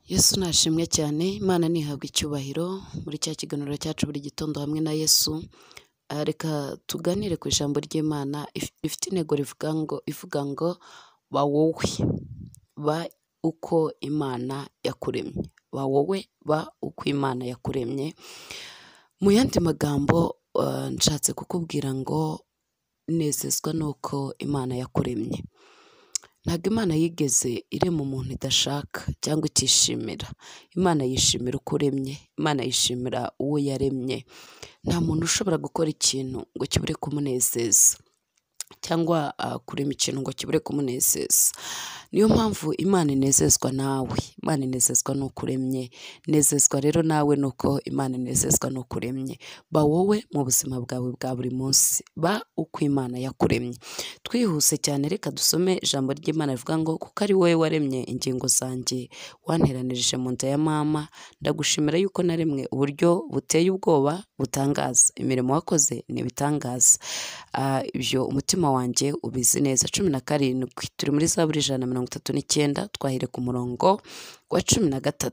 Yesu nashimwe cyane, Imana nihabwa icyubahiro muri cya kiganiro cyacu buri gitondo hamwe na Yesu. Reka tuganire ku ijambo ry'Imana rifite intego ivuga ngo ba wowe, ba uko Imana yakuremye, ba wowe, ba uko Imana yakuremye. Mu yandi magambo nshatse kukubwira ngo nezezwa nuko Imana yakuremye. Ntabwo Imana yigeze irema umuntu idashaka cyangwa itishimira. Imana yishimira uko uremye, Imana yishimira uwo yaremye. Nta muntu ushobora gukora ikintu ngo kibure kumunezeza cyangwa kurema ikintu ngo kibure kumunezeza. Niyo mpamvu Imana inezezwa nawe, Imana inezezwa nuko uremye. Nezezwa rero nawe nuko Imana inezezwa nuko uremye. Ba wowe mu buzima bwawe bwa buri munsi, ba uko Imana yakuremye. Twihuse cyane reka dusome ijambo ry'Imana rivuga ngo kuko ari wowe waremye ingingo zanjye, wanteranirije mu nda ya mama, ndagushimira yuko naremwe uburyo buteye ubwoba butangaza. Imirimo wakoze ni ibitangaza. Ibyo umutima wanjye ubizi neza. 17 turi muri Zaburi 139, twahere ku murongo wa 13.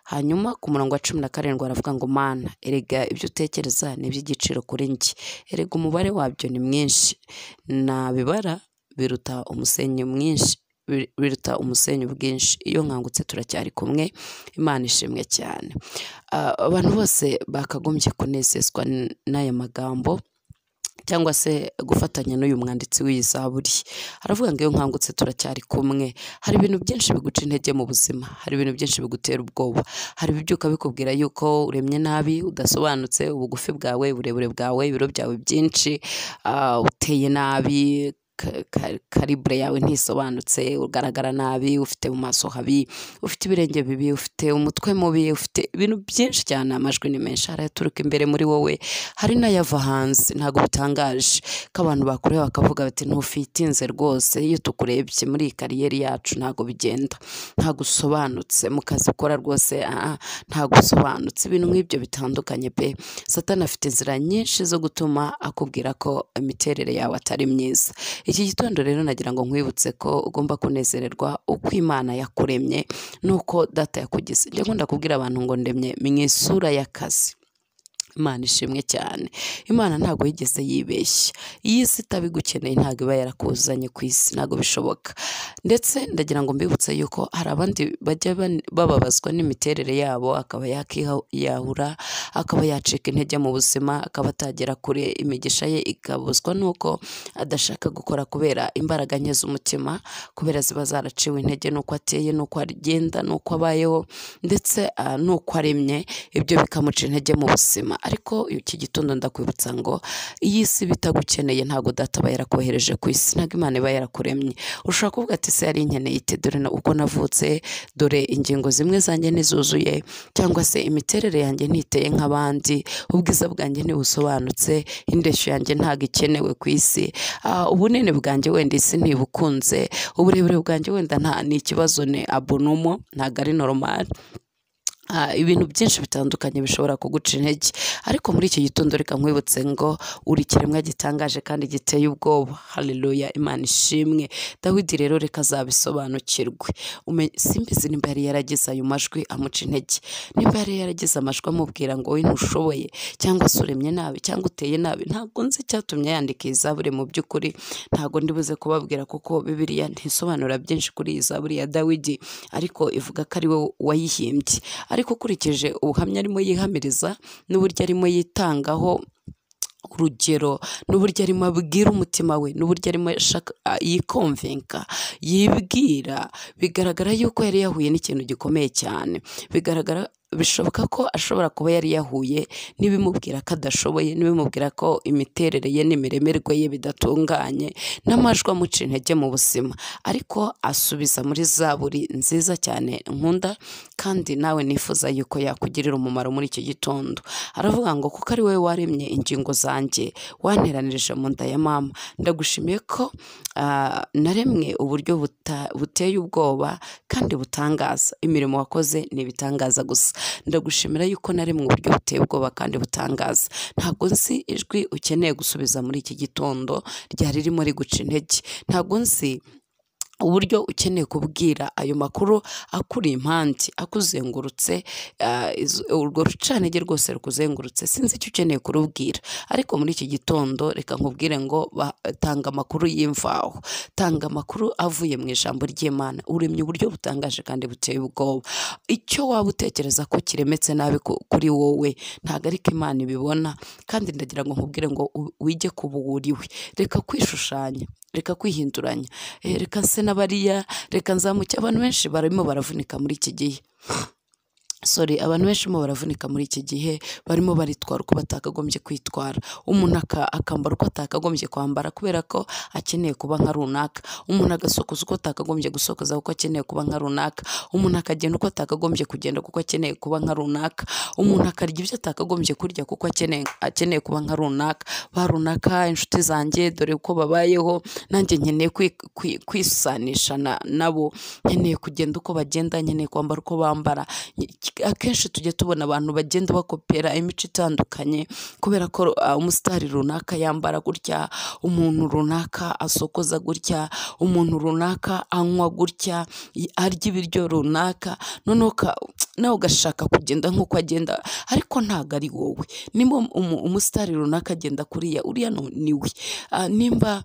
Hanyuma ku murongo wa 17 aravuga ngo Mana, erega ibyo utekereza ni iby'igiciro kuri njye, erega umubare wabyo ni mwinshi, nabibara biruta umusenyi mwinshi, biruta umusenyi bwinshi. Iyo nkangutse turacyari kumwe. Imana ishimwe cyane. Abantu bose bakagombye kunezezwa n'aya magambo cyangwa se gufatanya n'uyu mwanditsi w'iyi Zaburi. Aravuga ngo iyo nkangutse turacyari kumwe. Hari ibintu byinshi biguca intege mu buzima, hari ibintu byinshi bigutera ubwoba, hari ibibyuka bikubwira yuko uremye nabi, udasobanutse, ubugufi bwawe, uburebure bwawe, ibiro byawe byinshi, uteye nabi, karibure yawe ntisobanutse, ugaragara nabi, ufite mu maso habi, ufite ibirenge bibi, ufite umutwe mubi, ufite ibintu byinshi cyane. Amajwi ni menshi araturuka imbere muri wowe, hari n'ayava hanze. Ntabwo bitangaje ko abantu bakureba bakavuga bati ntufitinze rwose, iyo tukurebye muri iyi kariyeri yacu ntabwo bigenda, ntabwo usobanutse mu kazi ukora rwose, ntabwo usobanutse. Ibintu nk'ibyo bitandukanye pe. Satani afite inzira nyinshi zo gutuma akubwira ko imiterere yawe atari myiza. Iki gitondo rero nagira ngo nkwibutse ko ugomba kunezererwa uko Imana yakuremye nuko data yakugize. Njya nkunda kubwira abantu ngo ndemye mu isura y'akazi. Imana ishimwe cyane. Imana ntabwo yigeze yibeshya. Iyi si itabigukeneye ntabwo iba yarakuzanye ku isi, ntabwo bishoboka. Ndetse ndagira ngo mbibutse yuko hari abandi bajya bababazwa n'imiterere yabo, akaba yakiyahura, akaba yacika intege mu buzima, akaba atagera kure, imigisha ye ikabuzwa nuko adashaka gukora kubera imbaraga nke z'umutima, kubera ziba zaraciwe intege nuko ateye, nuko agenda, nuko abayeho, ndetse nuko aremye. Ibyo bikamuca intege mu buzima. Ariko iki gitondo ndakwibutsa ngo iyi si bitagukeneye ntabwo data aba yarakohereje ku isi, ntabwo Imana iba yarakuremye. Ushobora kuvuga ati se yari inkeneye ite, dore uko navutse, dore ingingo zimwe zanjye ntizuzuye, cyangwa se imiterere yanjye ntiteye nk'abandi, ubwiza bwanjye ntibusobanutse, indeshyo yanjye ntabwo ikenewe ku isi, ubunini bwanjye wenda isi ntibukunze, uburebure bwanjye wenda ni ikibazo, ni abonomo, ntabwo ari normal. Ibintu byinshi bitandukanye bishobora kuguca intege. Ariko muri iki gitondo reka nkwibutse ngo uri ikiremwa gitangaje kandi giteye ubwoba. Haleluya, Imana ishimwe. Dawidi rero reka azabisobanukirwe. Simbizi nimba yari yaragize ayo majwi amuca intege, nimba yari yaragize amajwi amubwira ngo wowe ntushoboye, cyangwa se uremye nabi, cyangwa uteye nabi. Ntabwo nzi icyatumye yandika iyi Zaburi. Mu by'ukuri ntabwo ndibuze kubabwira kuko Bibiliya ntisobanura byinshi kuri iyi Zaburi ya Dawidi, ariko ivuga ko ari we wayihimbye. Ariko ukurikije ubuhamya arimo yihamiriza n'uburyo arimo yitangaho urugero, n'uburyo arimo abwira umutima we, n'uburyo arimo yikonvinka, yibwira, bigaragara yuko yari yahuye n'ikintu gikomeye cyane. Bishoboka ko ashobora kuba yari yahuye n'ibimubwira ko adashoboye, n'ibimubwira ko imiterere ye n'imiremerwe ye bidatunganye, n'amajwi amuca intege mu buzima. Ariko asubiza muri Zaburi nziza cyane nkunda, kandi nawe nifuza yuko yakugirira umumaro muri iki gitondo. Aravuga ngo kuko ari wowe waremye ingingo zanjye, wanteranirije mu nda ya mama, ndagushimiye ko naremwe uburyo buteye ubwoba kandi butangaza. Imirimo wakoze ni ibitangaza gusa. Ndagushimira yuko naremwe uburyo buteye ubwoba kandi butangaza. Ntabwo nzi ijwi ukeneye gusubiza muri iki gitondo ryari ririmo riguca intege. Ntabwo nzi uburyo ukeneye kubwira ayo makuru akuri impande akuzengurutse, urwo rucanege rwose rukuzengurutse sinzi icyo ukeneye kurubwira, ariko muri iki gitondo reka nkubwire ngo tanga amakuru y'imvaho, tanga amakuru avuye mu ijambo ry'Imana. Uremye uburyo butangaje kandi buteye ubwoba. Icyo waba utekereza ko kiremetse nabi kuri wowe ntabwo ariko Imana ibibona, kandi ndagira ngo nkubwire ngo wige kubuwuriwe, reka kwishushanya, reka kwihinduranya, reka se n'abariya, reka nzamuke. Abantu benshi barimo baravunika muri iki gihe, abantu benshi baravunika muri iki gihe, barimo baritwara uko batakagombye kwitwara. Umuntu akambara uko atakagombye kwambara kubera ko akeneye kuba nka runaka, umuntu agasokoza uko atakagombye gusokoza kuko akeneye kuba nka runaka, umuntu akagenda uko atakagombye kugenda kuko akeneye kuba nka runaka, umuntu akarya ibyo atakagombye kurya kuko akeneye kuba nka runaka. Ba runaka inshuti zanjye dore uko babayeho, nanjye nkeneye kwisanisha nabo, nkeneye kugenda uko bagenda, nkeneye kwambara uko bambara. Akenshi tujya tubona abantu bagenda bakopera imico itandukanye kubera ko umusitari runaka yambara gutya, umuntu runaka asokoza gutya, umuntu runaka anywa gutya, arya ibiryo runaka, noneho nawe ugashaka kugenda nk'uko agenda, ariko ntabwo ari wowe. Nimba umusitari runaka agenda kuriya, uriya ni we. Nimba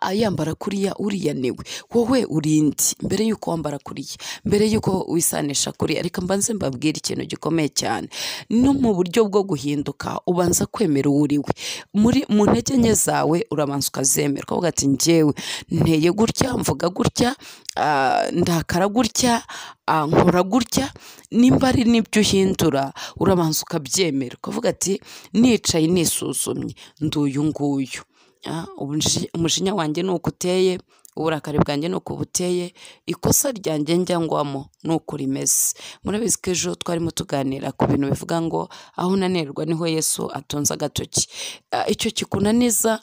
ayambara kuriya, uriya niwe. Wowe urindi mbere y'uko wambara kuriya, mbere y'uko wisanisha kuriya. Reka mbanze mbabwire ikintu gikomeye cyane, no mu buryo bwo guhinduka ubanza kwemera uwo uriwe. Mu ntege nke zawe urabanza ukazemera, ukavuga ati njyewe nteye gutya, mvuga gutya, ndakara gutya, nkora gutya. Nimba ari n'ibyo uhindura urabanza ukabyemera, ukavuga ati nicaye nisuzumye ndi uyu nguyu, umujinya wanjye ni uko uteye, uburakari bwanjye ni uko buteye, ikosa ryanjye njyangwamo ni uko rimeze. Murabizi ko ejo twarimo tuganira ku bintu bivuga ngo aho unanirwa niho Yesu atunze agatoki. Icyo kikunaniza,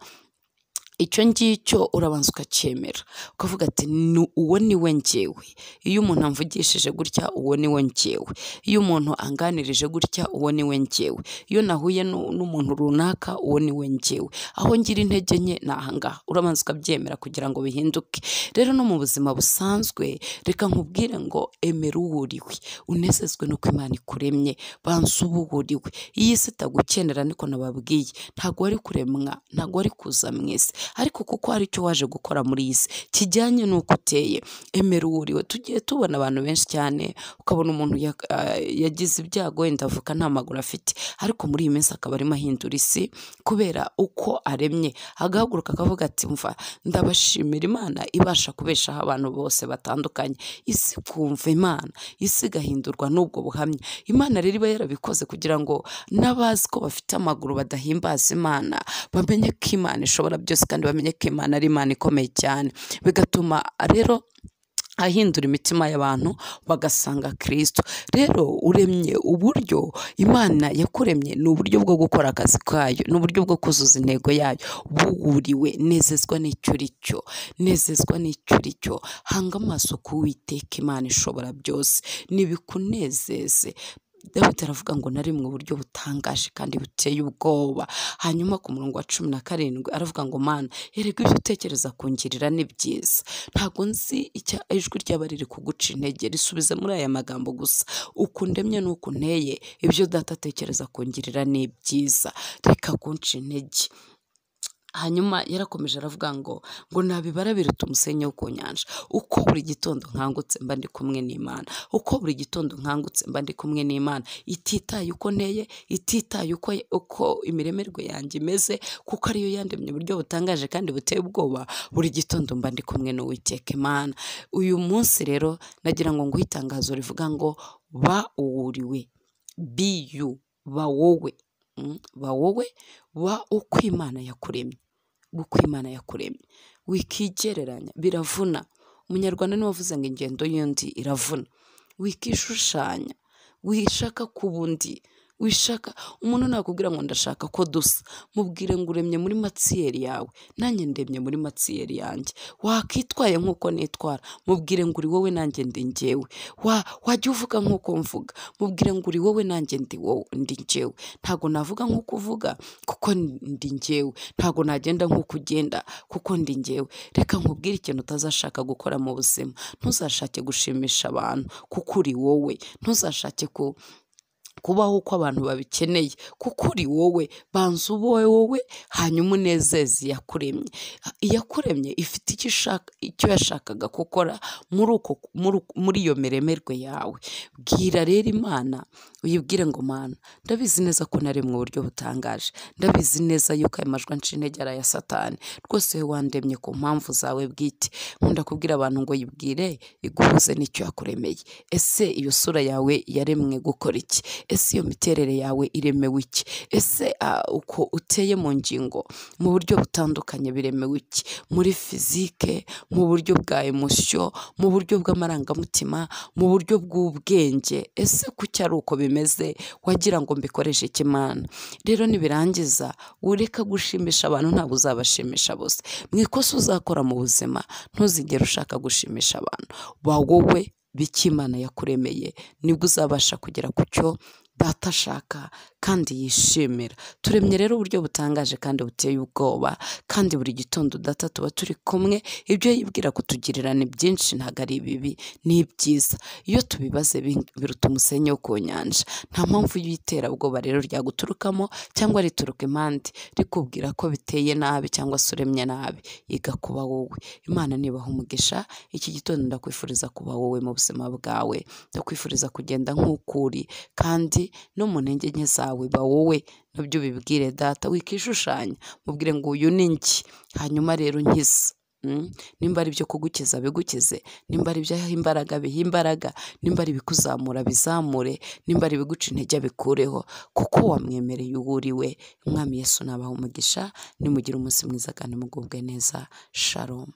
icyo ngicyo urabanza ukacyemera, ukavuga ati uwo ni we njyewe. Iyo umuntu amvugishije gutya, uwo ni we njyewe. Iyo umuntu anganirije gutya, uwo ni we njyewe. Iyo nahuye n'umuntu runaka, uwo ni we njyewe. Aho ngira intege nke ni aha ngaha. Urabanza ukabyemera kugira ngo bihinduke. Rero no mu buzima busanzwe reka nkubwire ngo emera uwo uriwe, unezezwe nuko Imana ikuremye, banza uba uwo uriwe. Iyi si itagukenera niko nababwiye, ntabwo wari kuremwa, ntabwo wari kuza mu isi, ariko kuko hari icyo waje gukora muri iyi si kijyanye n'uko uteye. Emera uwo uriwe. Tugiye tubona abantu benshi cyane, ukabona umuntu yagize ibyago, wenda avuka nta maguru afite, ariko muri iyi minsi akaba arimo ahindura isi kubera uko aremye. Agahaguruka akavuga ati mva ndabashimira Imana ibasha kubeshaho abantu bose batandukanye. Isi kumva Imana, isi igahindurwa n'ubwo buhamya. Imana rero iba yarabikoze kugira ngo n'abazi ko bafite amaguru badahimbaza Imana bamenye ko Imana ishobora byose, kandi bamenye ko Imana ari Imana ikomeye cyane. Bigatuma rero ahindura imitima y'abantu bagasanga Kristo. Rero uremye uburyo Imana yakuremye, ni uburyo bwo gukora akazi kayo, ni uburyo bwo kuzuza intego yayo. Buwuriwe, nezezwa n'icyo uri cyo, nezezwa n'icyo uri cyo. Hanga amaso ku Uwiteka Imana ishobora byose, nibikunezeze. Dawidi aravuga ngo nari mu buryo butangaje kandi buteye ubwoba. Hanyuma ku murongo wa 17 aravuga ngo Mana, erega ibyo utekereza kungirira ni byiza. Ntabwo nzi icyo ijwi ryaba riri kuguca intege, risubize muri aya magambo gusa: uko ndemye n'uko nteye, ibyo data atekereza kungirira ni byiza, reka kunca intege. Hanyuma yarakomeje aravuga ngo nabibara biruta umusenyi wo ku nyanja. Uko buri gitondo nkangutse mba ndi kumwe n'Imana, uko buri gitondo nkangutse mba ndi kumwe n'Imana, ititaye uko nteye, ititaye uko imiremerwe yanjye imeze, kuko ariyo yandemye uburyo butangaje kandi buteye ubwoba. Buri gitondo mba ndi kumwe n'Uwiteka Imana. Uyu munsi rero nagira ngo nguhe itangazo rivuga ngo ba uwuriwe, be you, ba wowe, ba wowe, ba uko Imana yakuremye, uko Imana yakuremye. Wikigereranya, biravuna. Umunyarwanda niwe wavuze ngo ingendo y'undi iravuna. Wikishushanya, wishaka kubundi, wishaka umuntu nakubwira ngo ndashaka ko dusa, mubwire ngo uremye muri matsiyeri yawe, nanjye ndemye muri matsiyeri yanjye. Wakitwaye nk'uko nitwara, mubwire ngo uri wowe nanjye ndi njyewe. Wajya uvuga nk'uko mvuga, mubwire ngo uri wowe nanjye ndi njyewe. Ntago navuga nk'uko uvuga kuko ndi njyewe, ntago nagenda nk'uko ugenda kuko ndi njyewe. Reka nkubwire ikintu utazashaka gukora mu buzima, ntuzashake gushimisha abantu kuko uri wowe, ntuzashake kubaho uko abantu babikeneye kuko uri wowe. Banza ube wowe, hanyuma unezeze iyakuremye. Iyakuremye ifite icyo yashakaga gukora muri iyo miremerwe yawe. Bwira rero Imana, uyibwire ngo Mana, ndabizi neza ko naremwe mu buryo butangaje, ndabizi neza yuko ayo majwi anca intege ari aya Satani, rwose wandemye ku mpamvu zawe bwite. Nkunda kubwira abantu ngo yibwire iguhuze n'icyo yakuremeye. Ese iyo sura yawe yaremwe gukora iki? Ese iyo miterere yawe iremewe iki? Ese uko uteye mu ngingo mu buryo butandukanye biremewe iki? Muri fizike, mu buryo bwa emosiyo, mu buryo bw'amarangamutima, mu buryo bw'ubwenge, ese kuki ari uko bimeze? Wagira ngo mbikoreshe iki Mana? Rero nibirangiza ureka gushimisha abantu, ntabwo uzabashimisha bose. Mu ikosa uzakora mu buzima, ntuzigere ushaka gushimisha abantu. Ba wowe biki Imana yakuremeye, nibwo uzabasha kugera ku cyo Data ashaka kandi yishimira. Turemye rero uburyo butangaje kandi buteye ubwoba, kandi buri gitondo Data tuba turi kumwe. Ibyo yibwira kutugirira ni byinshi, ntabwo ari ibibi, ni ibyiza. Iyo tubibaze biruta umusenyi wo ku nyanja. Nta mpamvu y'iterabwoba rero ryaguturukamo cyangwa rituruka impande rikubwira ko biteye nabi cyangwa se uremye nabi. Yiga kuba wowe. Imana nibaha umugisha. Iki gitondo ndakwifuriza kuba wowe mu buzima bwawe, ndakwifuriza kugenda nk'uko uri, kandi no mu ntege nke zawe ba wowe. Nabyo bibwire Data, wikishushanya, mubwire ngo uyu ni njye, hanyuma rero nkiza. Nimba ari ibyo kugukiza bigukize, nimba ari ibyaha imbaraga biha imbaraga, nimba ari ibikuzamura bizamure, nimba ari ibiguca intege bikureho, kuko wamwemereye uwo uri we. Umwami Yesu nabaha umugisha. Nimugire umunsi mwiza kandi mugubwe neza. Shalom.